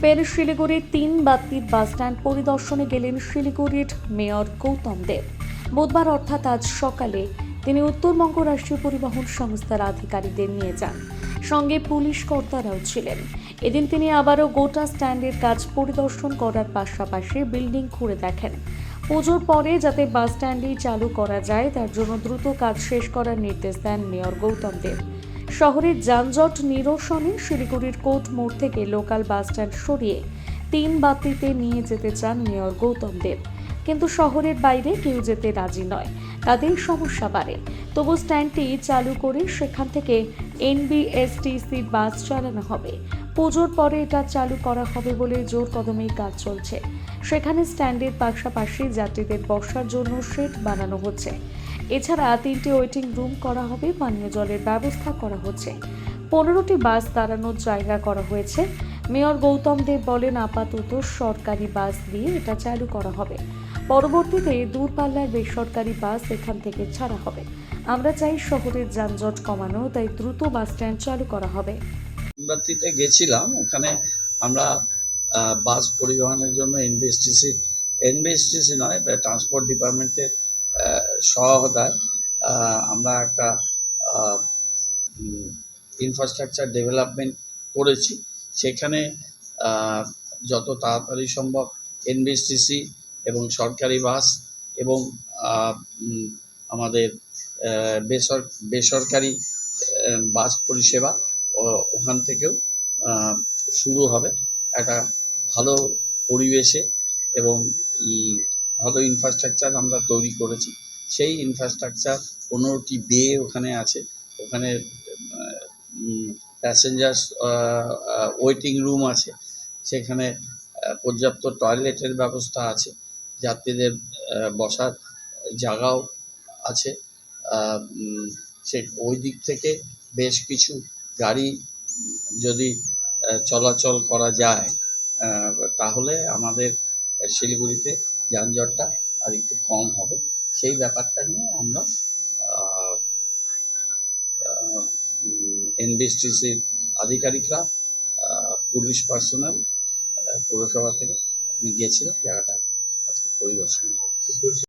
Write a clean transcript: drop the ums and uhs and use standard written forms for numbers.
ফের শিলিগুড়ির 3 বাত্তির বাসস্ট্যান্ড পরিদর্শনে গেলেন শিলিগুড়ির মেয়র গৌতম দেব। বুধবার অর্থাৎ আজ সকালে তিনি উত্তরবঙ্গ রাষ্ট্রীয় পরিবহন সংস্থার আধিকারিকদের নিয়ে যান। সঙ্গে পুলিশ কর্তারাও ছিলেন। এদিন তিনি আবারও গোটা স্ট্যান্ডের কাজ পরিদর্শন করার পাশাপাশি বিল্ডিং ঘুরে দেখেন। পুজোর পরে যাতে বাস স্ট্যান্ডই চালু করা যায় তার জন্য দ্রুত কাজ শেষ করার নির্দেশ দেন মেয়র গৌতম দেব। শহরের যানজট নিরসনে শিলিগুড়ির কোর্ট মোড় থেকে লোকাল বাস স্ট্যান্ড সরিয়ে 3 বাতিতে নিয়ে যেতে চান মেয়র গৌতম দেব, কিন্তু শহরের বাইরে কেউ যেতে রাজি নয়, তাতেই সমস্যা বাড়ে। তবু স্ট্যান্ডটি চালু করে সেখান থেকে এনবিএসটিসি বাস চালানো হবে। পুজোর পরে এটা চালু করা হবে বলে জোর কদমেই কাজ চলছে। সেখানে স্ট্যান্ডের পাশাপাশি যাত্রীদের বসার জন্য শেড বানানো হচ্ছে। এছাড়া 3টি ওয়েটিং রুম করা হবে, পানীয় জলের ব্যবস্থা করা হচ্ছে। 15টি বাস দাঁড়ানোর জায়গা করা হয়েছে। মেয়র গৌতম দেব বলেন, আপাতত সরকারি বাস দিয়ে এটা চালু করা হবে। পরবর্তীতে দূরপাল্লার বেসরকারি বাস এখান থেকে ছাড়া হবে। আমরা চাই শহরের যানজট কমানো, তাই দ্রুত বাস স্ট্যান্ড চালু করা হবে। মোমবাতিতে গেছিলাম, ওখানে আমরা বাস পরিবহনের জন্য এনবিএসটিসি নয়, ট্রান্সপোর্ট ডিপার্টমেন্টের সহায়তায় আমরা একটা ইনফ্রাস্ট্রাকচার ডেভেলপমেন্ট করেছি। সেখানে যত তাড়াতাড়ি সম্ভব এনবিএসটিসি এবং সরকারি বাস এবং আমাদের বেসরকারি বাস পরিষেবা ওখান থেকেও শুরু হবে একটা ভালো পরিবেশে, এবং ভালো ইনফ্রাস্ট্রাকচার আমরা তৈরি করেছি। সেই ইনফ্রাস্ট্রাকচার 15টি বে ওখানে আছে। ওখানে প্যাসেঞ্জার্স ওয়েটিং রুম আছে, সেখানে পর্যাপ্ত টয়লেটের ব্যবস্থা আছে, যাত্রীদের বসার জায়গাও আছে। সে ওই দিক থেকে বেশ কিছু গাড়ি যদি চলাচল করা যায় তাহলে আমাদের শিলিগুড়িতে যানজটটা আর একটু কম হবে। সেই ব্যাপারটা নিয়ে আমরা এনবিএসটিসির আধিকারিকরা, পুলিশ পার্সোনাল, পৌরসভা থেকে আমি গিয়েছিলাম, জায়গাটা আজকে পরিদর্শন করেছি।